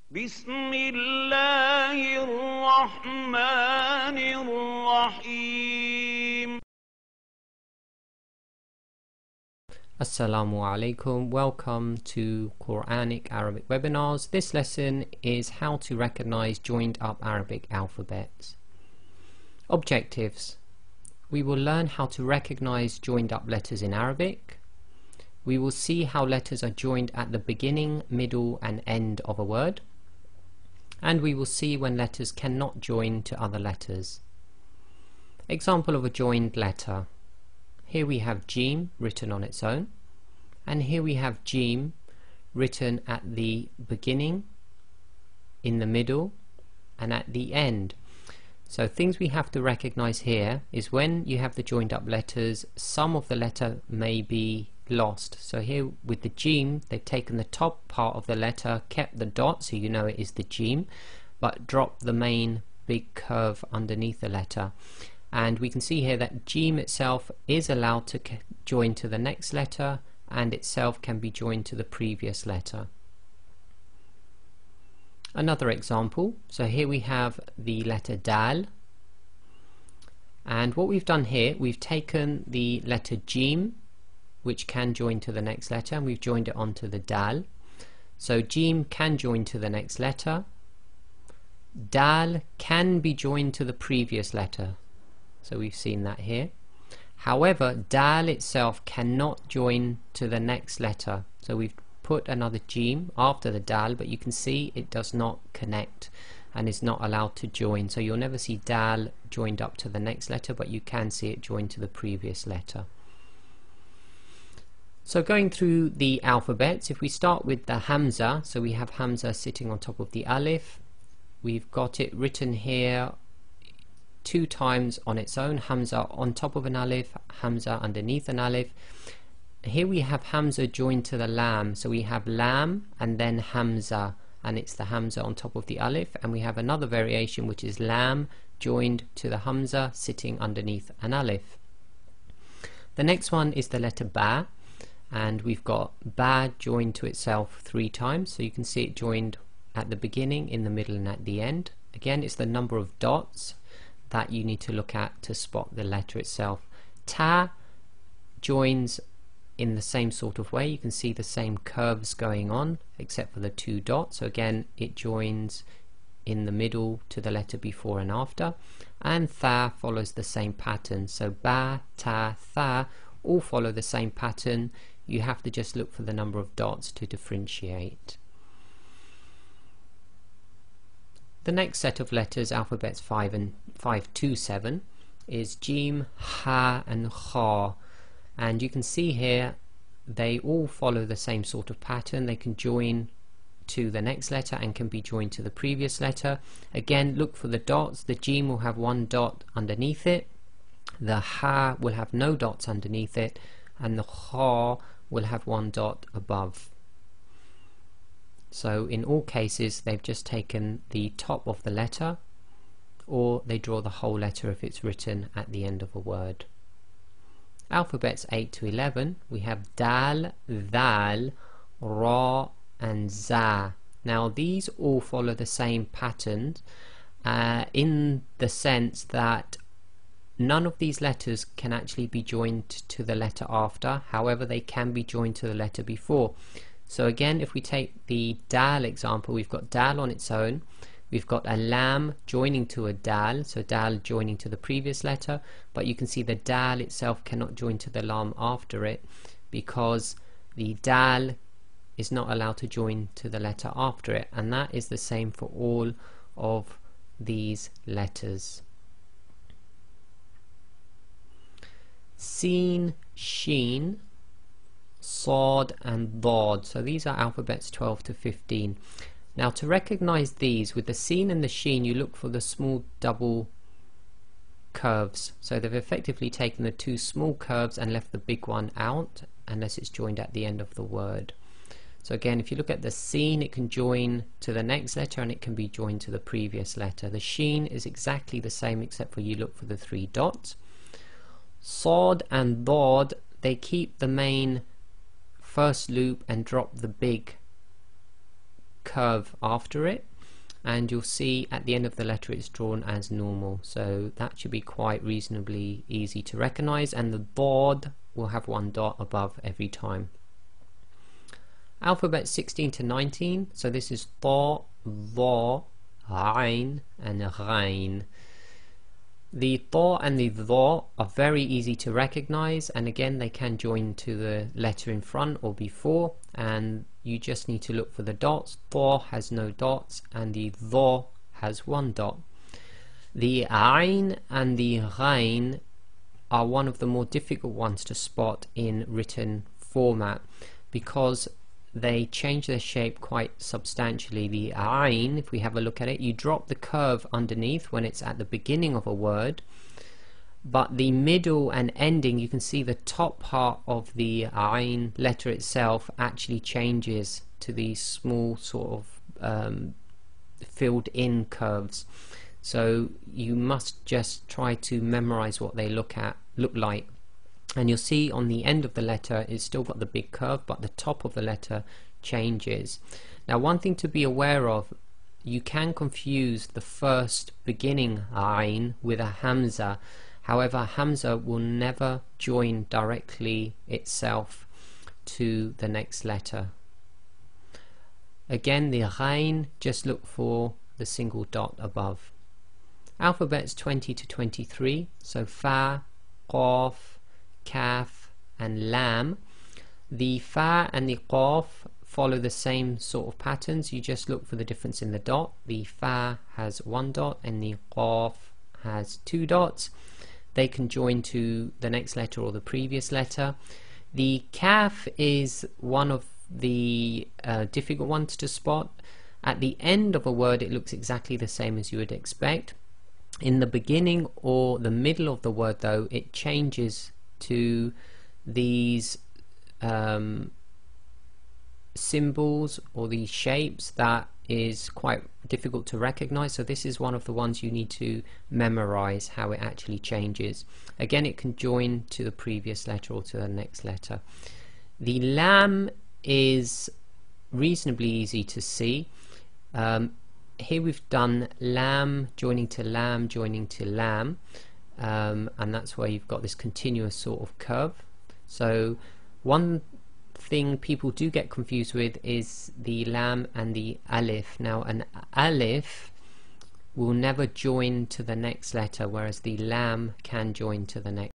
بسم الله الرحمن الرحيم. Assalamu alaikum. Welcome to Quranic Arabic webinars. This lesson is how to recognize joined up Arabic alphabets. Objectives. We will learn how to recognize joined up letters in Arabic. We will see how letters are joined at the beginning, middle and end of a word. And we will see when letters cannot join to other letters. Example of a joined letter. Here we have Jim written on its own, and here we have Jim written at the beginning, in the middle and at the end. So things we have to recognize here is when you have the joined up letters, some of the letter may be lost. So here with the Jim, they've taken the top part of the letter, kept the dot so you know it is the Jim, but dropped the main big curve underneath the letter. And we can see here that Jim itself is allowed to join to the next letter, and itself can be joined to the previous letter. Another example, so here we have the letter Dal, and what we've done here, we've taken the letter Jim, which can join to the next letter, and we've joined it onto the Dal. So Jim can join to the next letter. Dal can be joined to the previous letter. So we've seen that here. However, Dal itself cannot join to the next letter. So we've put another Jim after the Dal, but you can see it does not connect and is not allowed to join. So you'll never see Dal joined up to the next letter, but you can see it joined to the previous letter. So going through the alphabets, if we start with the Hamza, so we have Hamza sitting on top of the Alif. We've got it written here 2 times on its own, Hamza on top of an Alif, Hamza underneath an Alif. Here we have Hamza joined to the Lam, so we have Lam and then Hamza, and it's the Hamza on top of the Alif. And we have another variation which is Lam joined to the Hamza sitting underneath an Alif. The next one is the letter Ba, and we've got Ba joined to itself 3 times, so you can see it joined at the beginning, in the middle and at the end. Again, it's the number of dots that you need to look at to spot the letter itself. Ta joins in the same sort of way. You can see the same curves going on except for the 2 dots. So again, it joins in the middle to the letter before and after. And Tha follows the same pattern. So Ba, Ta, Tha all follow the same pattern. You have to just look for the number of dots to differentiate. The next set of letters, alphabets 5 to 7, is Jim, Ha and Kha. And you can see here they all follow the same sort of pattern. They can join to the next letter and can be joined to the previous letter. Again, look for the dots. The Jim will have 1 dot underneath it. The Ha will have no dots underneath it. And the Kha will have 1 dot above. So in all cases they've just taken the top of the letter, or they draw the whole letter if it's written at the end of a word. Alphabets 8 to 11, we have Dal, Dhal, Ra and Za. Now these all follow the same pattern in the sense that none of these letters can actually be joined to the letter after. However, they can be joined to the letter before. So again, if we take the Dal example, we've got Dal on its own, we've got a Lam joining to a Dal, so Dal joining to the previous letter, but you can see the Dal itself cannot join to the Lam after it because the Dal is not allowed to join to the letter after it, and that is the same for all of these letters. Sin, Sheen, Sod and Dod. So these are alphabets 12 to 15. Now to recognize these, with the Sin and the Sheen, you look for the small double curves. So they've effectively taken the 2 small curves and left the big one out unless it's joined at the end of the word. So again, if you look at the Sin, it can join to the next letter and it can be joined to the previous letter. The Sheen is exactly the same except for you look for the 3 dots. Sod and Dod, they keep the main first loop and drop the big curve after it, and you'll see at the end of the letter it's drawn as normal, so that should be quite reasonably easy to recognize, and the dad will have one dot above every time. Alphabet 16 to 19, so this is ta, dha, ain and ghain. The ta and the dha are very easy to recognize, and again they can join to the letter in front or before, and you just need to look for the dots. Ta has no dots and the dha has one dot. The ain and the ghain are one of the more difficult ones to spot in written format because they change their shape quite substantially. The ain, if we have a look at it, you drop the curve underneath when it's at the beginning of a word, but the middle and ending, you can see the top part of the ain letter itself actually changes to these small sort of filled in curves. So you must just try to memorize what they look like. And you'll see on the end of the letter it's still got the big curve, but the top of the letter changes. Now, one thing to be aware of, you can confuse the first beginning ain with a hamza. However, hamza will never join directly itself to the next letter. Again, the ghain, just look for the single dot above. Alphabets 20 to 23, so fa, qaf, kaf and lam. The fa and the qaf follow the same sort of patterns, you just look for the difference in the dot. The fa has one dot and the qaf has two dots. They can join to the next letter or the previous letter. The kaf is one of the difficult ones to spot. At the end of a word it looks exactly the same as you would expect. In the beginning or the middle of the word though, it changes to these symbols or these shapes that is quite difficult to recognize, so this is one of the ones you need to memorize how it actually changes. Again, it can join to the previous letter or to the next letter. The lam is reasonably easy to see. Here we've done lam joining to lam joining to lam, and that's where you've got this continuous sort of curve. So one thing people do get confused with is the lam and the alif. Now, an alif will never join to the next letter, whereas the lam can join to the next.